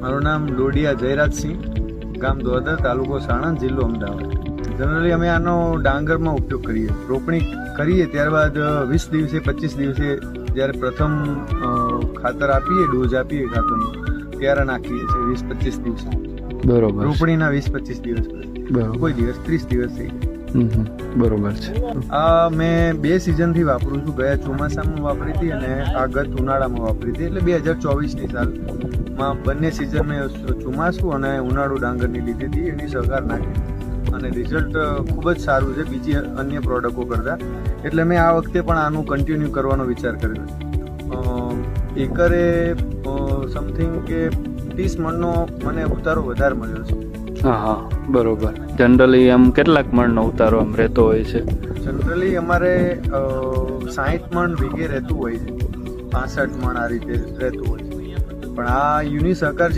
મારું નામ ડોડિયા જયરાજસિંહ, ગામ દોદર, તાલુકો સાણંદ, જિલ્લો અમદાવાદ. જનરલી અમે આનો ડાંગરમાં ઉપયોગ કરીએ. રોપણી કરીએ ત્યારબાદ 20 દિવસે 25 દિવસે જ્યારે પ્રથમ ખાતર આપીએ, ડોઝ આપીએ ખાતરનો, ત્યારે નાખીએ છીએ 20-25 દિવસે. બરોબર. રોપણીના 20-25 દિવસ પછી, કોઈ દિવસ 30 દિવસ થઈ જાય. બરોબર છે. આ મેં 2 સિઝનથી વાપરું છું. ગયા ચોમાસામાં વાપરી હતી અને આ ગત ઉનાળામાં વાપરી હતી. એટલે 2024ની સાલમાં બંને સિઝન મેં ચોમાસું અને ઉનાળુ ડાંગરની લીધી હતી. એની સહકાર નાખી અને રિઝલ્ટ ખૂબ જ સારું છે બીજી અન્ય પ્રોડક્ટો કરતાં. એટલે મેં આ વખતે પણ આનું કન્ટિન્યુ કરવાનો વિચાર કર્યો છે. એકરે સમથિંગ કે 30 મણનો મને ઉતારો વધારે મળ્યો છે. હા, બરોબર. જનરલી આમ કેટલાક મણનો ઉતારો આમ રહેતો હોય છે? જનરલી અમારે 60 મણ વીઘે રહેતું હોય છે, 65 મણ આ રીતે રહેતું હોય છે. પણ આ યુનિ સહકાર